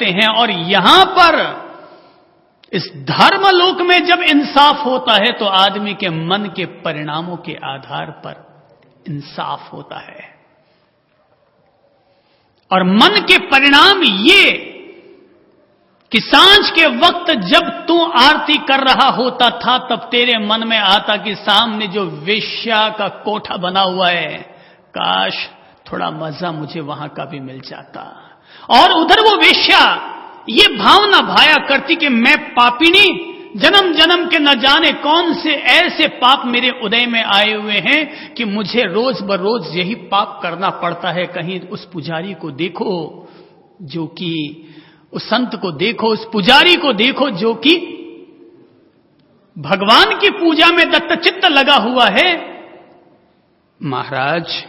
हैं। और यहां पर इस धर्मलोक में जब इंसाफ होता है तो आदमी के मन के परिणामों के आधार पर इंसाफ होता है। और मन के परिणाम ये कि सांझ के वक्त जब तू आरती कर रहा होता था तब तेरे मन में आता कि सामने जो वेश्या का कोठा बना हुआ है, काश थोड़ा मजा मुझे वहां का भी मिल जाता। और उधर वो वेश्या ये भावना भाया करती कि मैं पापिनी, जन्म जन्म के न जाने कौन से ऐसे पाप मेरे उदय में आए हुए हैं कि मुझे रोज बरोज यही पाप करना पड़ता है। कहीं उस पुजारी को देखो जो कि, उस संत को देखो, उस पुजारी को देखो जो कि भगवान की पूजा में दत्तचित्त लगा हुआ है। महाराज,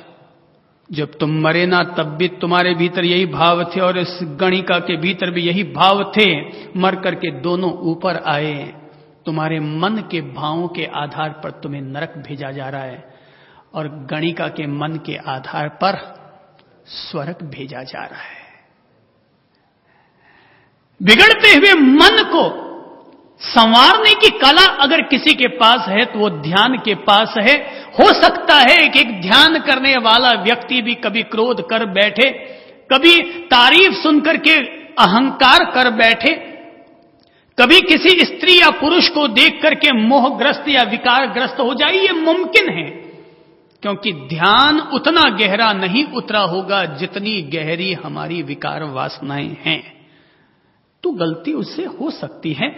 जब तुम मरे ना तब भी तुम्हारे भीतर यही भाव थे और इस गणिका के भीतर भी यही भाव थे। मर करके दोनों ऊपर आए। तुम्हारे मन के भावों के आधार पर तुम्हें नरक भेजा जा रहा है और गणिका के मन के आधार पर स्वर्ग भेजा जा रहा है। बिगड़ते हुए मन को संवारने की कला अगर किसी के पास है तो वो ध्यान के पास है। हो सकता है कि एक ध्यान करने वाला व्यक्ति भी कभी क्रोध कर बैठे, कभी तारीफ सुनकर के अहंकार कर बैठे, कभी किसी स्त्री या पुरुष को देख करके मोहग्रस्त या विकारग्रस्त हो जाए। ये मुमकिन है क्योंकि ध्यान उतना गहरा नहीं उतरा होगा जितनी गहरी हमारी विकार वासनाएं हैं। तो गलती उससे हो सकती है।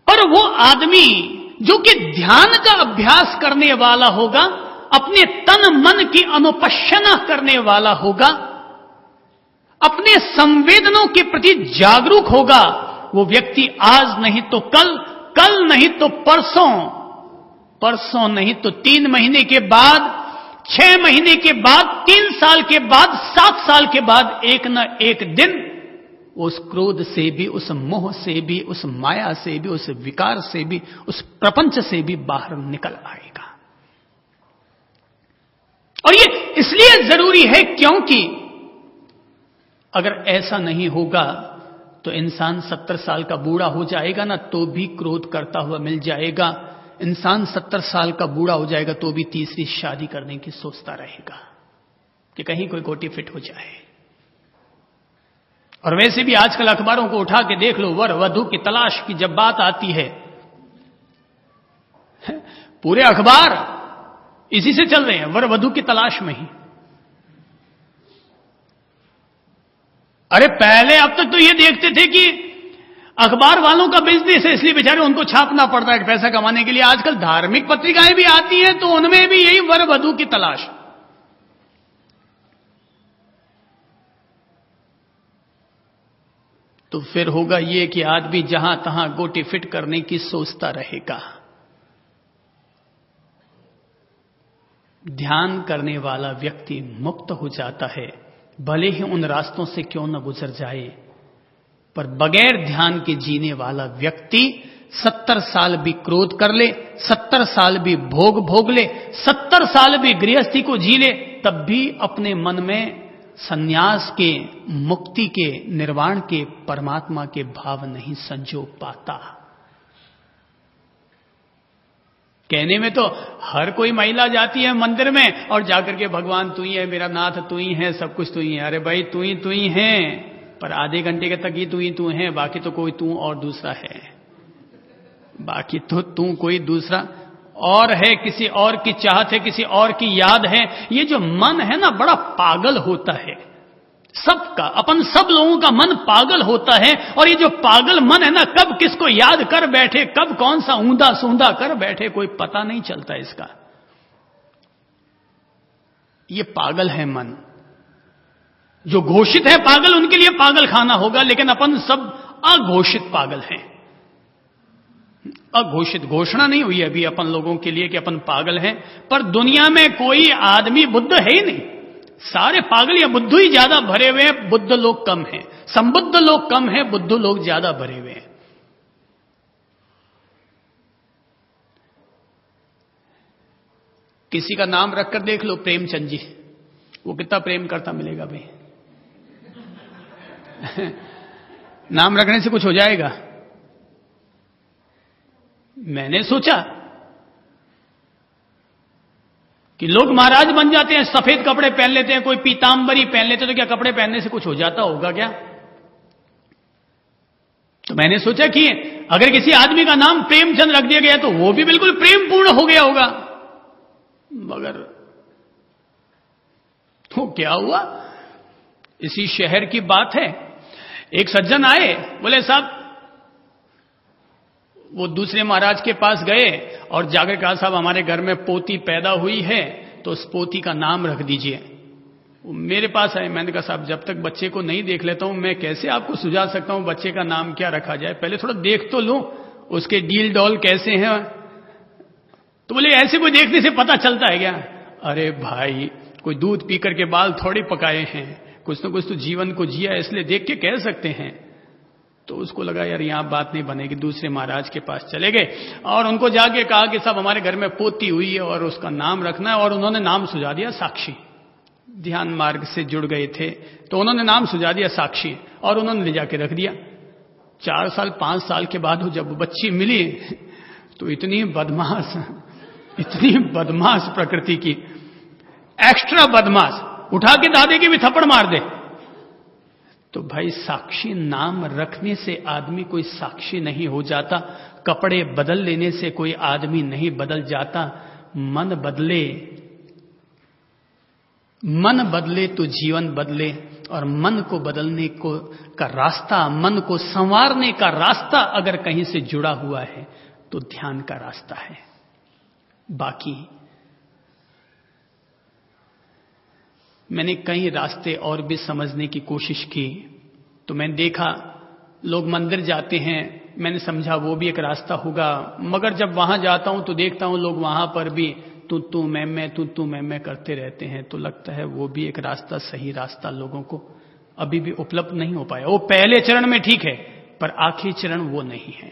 पर वो आदमी जो कि ध्यान का अभ्यास करने वाला होगा, अपने तन मन की अनुपश्यना करने वाला होगा, अपने संवेदनों के प्रति जागरूक होगा, वो व्यक्ति आज नहीं तो कल, कल नहीं तो परसों, परसों नहीं तो 3 महीने के बाद, 6 महीने के बाद, 3 साल के बाद, 7 साल के बाद एक न एक दिन उस क्रोध से भी, उस मोह से भी, उस माया से भी, उस विकार से भी, उस प्रपंच से भी बाहर निकल आएगा। और ये इसलिए जरूरी है क्योंकि अगर ऐसा नहीं होगा तो इंसान 70 साल का बूढ़ा हो जाएगा ना तो भी क्रोध करता हुआ मिल जाएगा। इंसान 70 साल का बूढ़ा हो जाएगा तो भी तीसरी शादी करने की सोचता रहेगा कि कहीं कोई गोटी फिट हो जाए। और वैसे भी आजकल अखबारों को उठा के देख लो, वर वधू की तलाश की जब बात आती है, पूरे अखबार इसी से चल रहे हैं, वर वधू की तलाश में ही। अरे पहले अब तक तो ये देखते थे कि अखबार वालों का बिजनेस है इसलिए बेचारे उनको छापना पड़ता है पैसा कमाने के लिए। आजकल धार्मिक पत्रिकाएं भी आती हैं तो उनमें भी यही वर वधू की तलाश। तो फिर होगा ये कि आदमी जहां तहां गोटी फिट करने की सोचता रहेगा। ध्यान करने वाला व्यक्ति मुक्त हो जाता है, भले ही उन रास्तों से क्यों न गुजर जाए। पर बगैर ध्यान के जीने वाला व्यक्ति 70 साल भी क्रोध कर ले, 70 साल भी भोग भोग ले, 70 साल भी गृहस्थी को जी ले, तब भी अपने मन में संन्यास के, मुक्ति के, निर्वाण के, परमात्मा के भाव नहीं संजो पाता। कहने में तो हर कोई महिला जाती है मंदिर में और जाकर के भगवान तू ही है, मेरा नाथ तू ही है, सब कुछ तू ही है। अरे भाई तू ही है, पर आधे घंटे के तक ही तू है, बाकी तो कोई तू और दूसरा है, बाकी तो तू कोई दूसरा और है, किसी और की चाहत है, किसी और की याद है। ये जो मन है ना बड़ा पागल होता है सबका, अपन सब लोगों का मन पागल होता है। और ये जो पागल मन है ना कब किसको याद कर बैठे, कब कौन सा ऊंधा सूंधा कर बैठे, कोई पता नहीं चलता इसका। ये पागल है मन। जो घोषित है पागल उनके लिए पागल खाना होगा, लेकिन अपन सब अघोषित पागल हैं। अघोषित घोषणा नहीं हुई अभी अपन लोगों के लिए कि अपन पागल हैं, पर दुनिया में कोई आदमी बुद्ध है ही नहीं। सारे पागल या बुद्धू ही ज्यादा भरे हुए हैं, बुद्ध लोग कम हैं। संबुद्ध लोग कम हैं, बुद्ध लोग ज्यादा भरे हुए हैं। किसी का नाम रखकर देख लो प्रेमचंद जी, वो कितना प्रेम करता मिलेगा भाई। नाम रखने से कुछ हो जाएगा? मैंने सोचा कि लोग महाराज बन जाते हैं, सफेद कपड़े पहन लेते हैं, कोई पीतांबरी पहन लेते हैं, तो क्या कपड़े पहनने से कुछ हो जाता होगा क्या? तो मैंने सोचा कि अगर किसी आदमी का नाम प्रेमचंद रख दिया गया तो वो भी बिल्कुल प्रेम पूर्ण हो गया होगा। मगर तो क्या हुआ, इसी शहर की बात है, एक सज्जन आए, बोले साहब, वो दूसरे महाराज के पास गए और जाकर कहा साहब हमारे घर में पोती पैदा हुई है तो उस पोती का नाम रख दीजिए। मेरे पास आए, मैंने कहा साहब जब तक बच्चे को नहीं देख लेता हूं मैं कैसे आपको सुझा सकता हूं बच्चे का नाम क्या रखा जाए, पहले थोड़ा देख तो लूं उसके डील डॉल कैसे हैं। तो बोले ऐसे कोई देखने से पता चलता है क्या? अरे भाई, कोई दूध पी करके बाल थोड़ी पकाए हैं, कुछ ना कुछ तो जीवन को जिया, इसलिए देख के कह सकते हैं। तो उसको लगा यार यहां बात नहीं बनेगी, दूसरे महाराज के पास चले गए और उनको जाके कहा कि साहब हमारे घर में पोती हुई है और उसका नाम रखना है, और उन्होंने नाम सुझा दिया साक्षी। ध्यान मार्ग से जुड़ गए थे तो उन्होंने नाम सुझा दिया साक्षी, और उन्होंने ले जाके रख दिया। 4 साल 5 साल के बाद जब बच्ची मिली तो इतनी बदमाश प्रकृति की, एक्स्ट्रा बदमाश, उठा के दादी की भी थप्पड़ मार दे। तो भाई साक्षी नाम रखने से आदमी कोई साक्षी नहीं हो जाता, कपड़े बदल लेने से कोई आदमी नहीं बदल जाता। मन बदले तो जीवन बदले, और मन को बदलने को का रास्ता, मन को संवारने का रास्ता अगर कहीं से जुड़ा हुआ है तो ध्यान का रास्ता है। बाकी मैंने कई रास्ते और भी समझने की कोशिश की, तो मैंने देखा लोग मंदिर जाते हैं, मैंने समझा वो भी एक रास्ता होगा, मगर जब वहां जाता हूं तो देखता हूं लोग वहां पर भी तू मैं करते रहते हैं, तो लगता है वो भी एक रास्ता, सही रास्ता लोगों को अभी भी उपलब्ध नहीं हो पाया। वो पहले चरण में ठीक है पर आखिरी चरण वो नहीं है।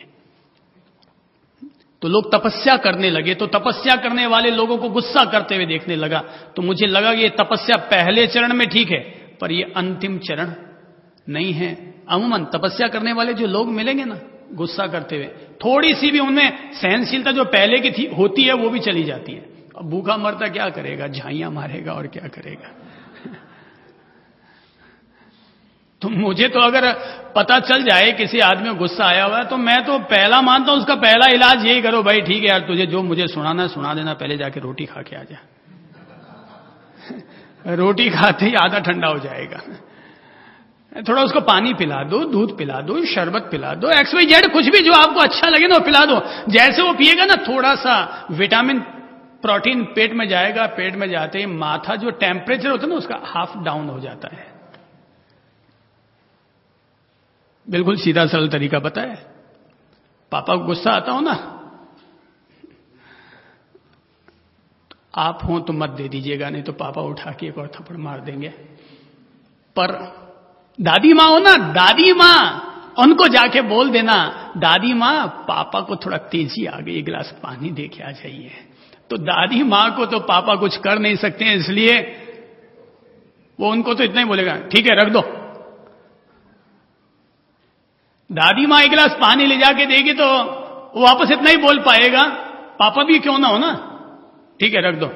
तो लोग तपस्या करने लगे, तो तपस्या करने वाले लोगों को गुस्सा करते हुए देखने लगा, तो मुझे लगा कि ये तपस्या पहले चरण में ठीक है पर ये अंतिम चरण नहीं है। अमूमन तपस्या करने वाले जो लोग मिलेंगे ना गुस्सा करते हुए, थोड़ी सी भी उनमें सहनशीलता जो पहले की थी होती है वो भी चली जाती है। अब भूखा मरता क्या करेगा, झाइयां मारेगा और क्या करेगा। तो मुझे तो अगर पता चल जाए किसी आदमी को गुस्सा आया हुआ है तो मैं तो पहला मानता हूं उसका पहला इलाज यही करो, भाई ठीक है यार तुझे जो मुझे सुनाना है सुना देना, पहले जाके रोटी खा के आ जा। रोटी खाते ही आधा ठंडा हो जाएगा। थोड़ा उसको पानी पिला दो, दूध पिला दो, शरबत पिला दो, XYZ कुछ भी जो आपको अच्छा लगे ना पिला दो। जैसे वो पिएगा ना थोड़ा सा विटामिन प्रोटीन पेट में जाएगा, पेट में जाते ही माथा जो टेम्परेचर होता है ना उसका हाफ डाउन हो जाता है। बिल्कुल सीधा सरल तरीका बताया। पापा को गुस्सा आता हो ना, आप हो तो मत दे दीजिएगा, नहीं तो पापा उठा के एक और थप्पड़ मार देंगे। पर दादी माँ हो ना, दादी माँ, उनको जाके बोल देना दादी माँ पापा को थोड़ा तेजी आ गई, 1 गिलास पानी दे के आ जाइए। तो दादी माँ को तो पापा कुछ कर नहीं सकते हैं, इसलिए वो उनको तो इतना ही बोलेगा ठीक है रख दो। दादी माँ 1 गिलास पानी ले जाके देगी तो वो वापस इतना ही बोल पाएगा, पापा भी क्यों ना हो ना, ठीक है रख दो।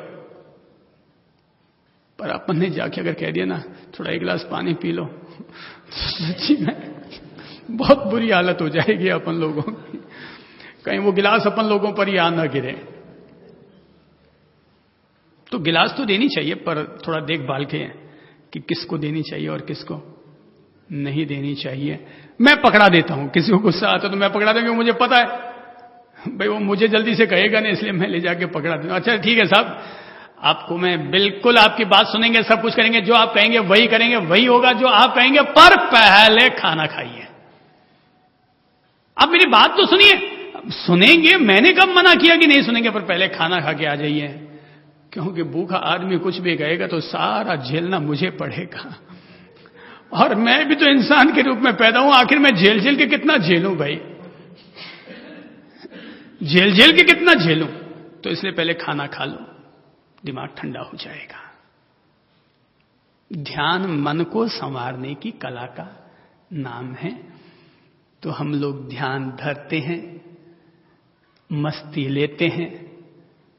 पर अपन ने जाके अगर कह दिया ना थोड़ा 1 गिलास पानी पी लो, सच्ची में बहुत बुरी हालत हो जाएगी अपन लोगों की। कहीं वो गिलास अपन लोगों पर ही आ ना गिरे। तो गिलास तो देनी चाहिए पर थोड़ा देखभाल के कि किसको देनी चाहिए और किसको नहीं देनी चाहिए। मैं पकड़ा देता हूं, किसी को गुस्सा आता तो मैं पकड़ा देता हूं, मुझे पता है भाई वो मुझे जल्दी से कहेगा नहीं, इसलिए मैं ले जाके पकड़ा देता हूं। अच्छा ठीक है साहब, आपको मैं बिल्कुल आपकी बात सुनेंगे, सब कुछ करेंगे, जो आप कहेंगे वही करेंगे, वही होगा जो आप कहेंगे, पर पहले खाना खाइए। आप मेरी बात तो सुनिए, सुनेंगे, मैंने कब मना किया कि नहीं सुनेंगे, पर पहले खाना खा के आ जाइए। क्योंकि भूखा आदमी कुछ भी कहेगा तो सारा झेलना मुझे पड़ेगा, और मैं भी तो इंसान के रूप में पैदा हूं, आखिर मैं झेल झेल के कितना झेलूं भाई, झेल झेल के कितना झेलूं। तो इसलिए पहले खाना खा लो, दिमाग ठंडा हो जाएगा। ध्यान मन को संवारने की कला का नाम है। तो हम लोग ध्यान धरते हैं, मस्ती लेते हैं,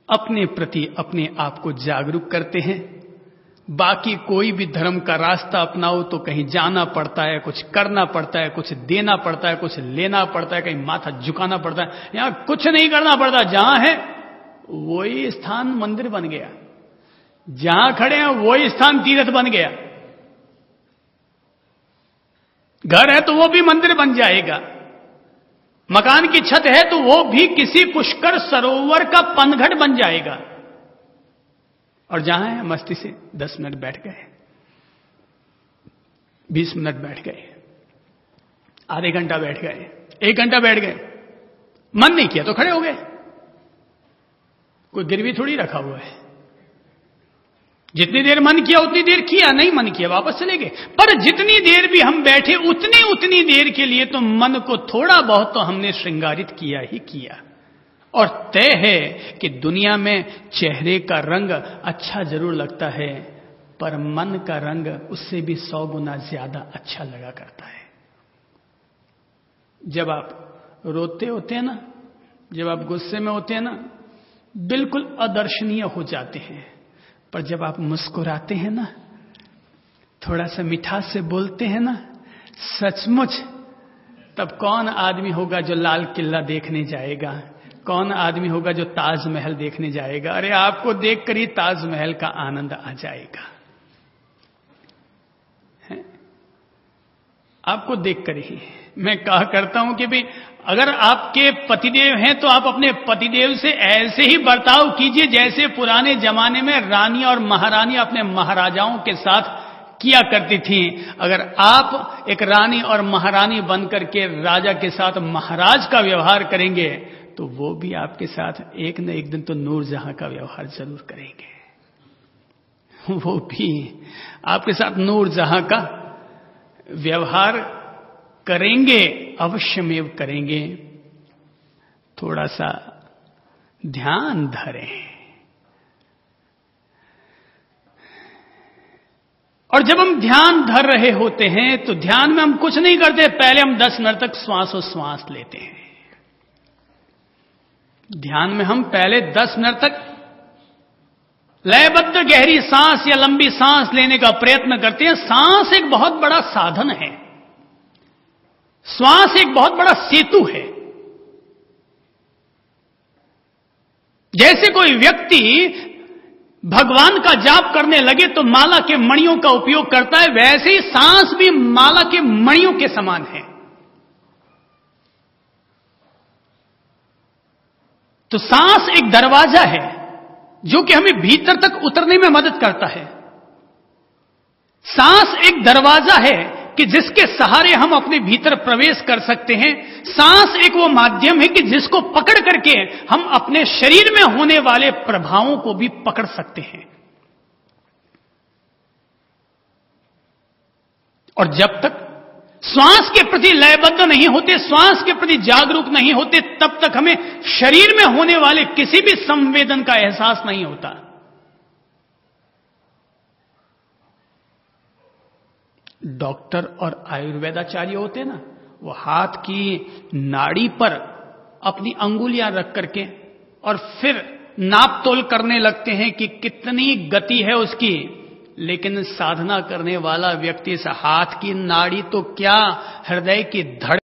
अपने प्रति अपने आप को जागरूक करते हैं। बाकी कोई भी धर्म का रास्ता अपनाओ तो कहीं जाना पड़ता है, कुछ करना पड़ता है, कुछ देना पड़ता है, कुछ लेना पड़ता है, कहीं माथा झुकाना पड़ता है। यहां कुछ नहीं करना पड़ता, जहां है वही स्थान मंदिर बन गया, जहां खड़े हैं वही स्थान तीर्थ बन गया। घर है तो वो भी मंदिर बन जाएगा, मकान की छत है तो वो भी किसी पुष्कर सरोवर का पनघट बन जाएगा। और जहां है मस्ती से 10 मिनट बैठ गए, 20 मिनट बैठ गए, आधे घंटा बैठ गए, 1 घंटा बैठ गए, मन नहीं किया तो खड़े हो गए। कोई गिरवी थोड़ी रखा हुआ है, जितनी देर मन किया उतनी देर किया, नहीं मन किया वापस चले गए। पर जितनी देर भी हम बैठे उतनी देर के लिए तो मन को थोड़ा बहुत तो हमने श्रृंगारित किया ही किया। और तय है कि दुनिया में चेहरे का रंग अच्छा जरूर लगता है, पर मन का रंग उससे भी 100 गुना ज्यादा अच्छा लगा करता है। जब आप रोते होते हैं ना, जब आप गुस्से में होते हैं ना, बिल्कुल अदर्शनीय हो जाते हैं। पर जब आप मुस्कुराते हैं ना, थोड़ा सा मिठास से बोलते हैं ना, सचमुच तब कौन आदमी होगा जो लाल किला देखने जाएगा, कौन आदमी होगा जो ताजमहल देखने जाएगा। अरे आपको देखकर ही ताजमहल का आनंद आ जाएगा, है? आपको देखकर ही मैं कहा करता हूं कि भाई अगर आपके पतिदेव हैं तो आप अपने पतिदेव से ऐसे ही बर्ताव कीजिए जैसे पुराने जमाने में रानी और महारानी अपने महाराजाओं के साथ किया करती थी। अगर आप एक रानी और महारानी बनकर के राजा के साथ महाराज का व्यवहार करेंगे तो वो भी आपके साथ एक न एक दिन तो नूरजहां का व्यवहार जरूर करेंगे, वो भी आपके साथ नूरजहां का व्यवहार करेंगे, अवश्यमेव करेंगे। थोड़ा सा ध्यान धरें। और जब हम ध्यान धर रहे होते हैं तो ध्यान में हम कुछ नहीं करते, पहले हम 10 मिनट तक श्वासोश्वास लेते हैं। ध्यान में हम पहले 10 मिनट तक लयबद्ध गहरी सांस या लंबी सांस लेने का प्रयत्न करते हैं। सांस एक बहुत बड़ा साधन है, श्वास एक बहुत बड़ा सेतु है। जैसे कोई व्यक्ति भगवान का जाप करने लगे तो माला के मणियों का उपयोग करता है, वैसे ही सांस भी माला के मणियों के समान है। तो सांस एक दरवाजा है जो कि हमें भीतर तक उतरने में मदद करता है। सांस एक दरवाजा है कि जिसके सहारे हम अपने भीतर प्रवेश कर सकते हैं। सांस एक वो माध्यम है कि जिसको पकड़ करके हम अपने शरीर में होने वाले प्रभावों को भी पकड़ सकते हैं। और जब तक श्वास के प्रति लयबद्ध नहीं होते, श्वास के प्रति जागरूक नहीं होते, तब तक हमें शरीर में होने वाले किसी भी संवेदन का एहसास नहीं होता। डॉक्टर और आयुर्वेदाचार्य होते ना, वो हाथ की नाड़ी पर अपनी अंगुलियां रख करके और फिर नाप तोल करने लगते हैं कि कितनी गति है उसकी। लेकिन साधना करने वाला व्यक्ति इस हाथ की नाड़ी तो क्या, हृदय की धड़कन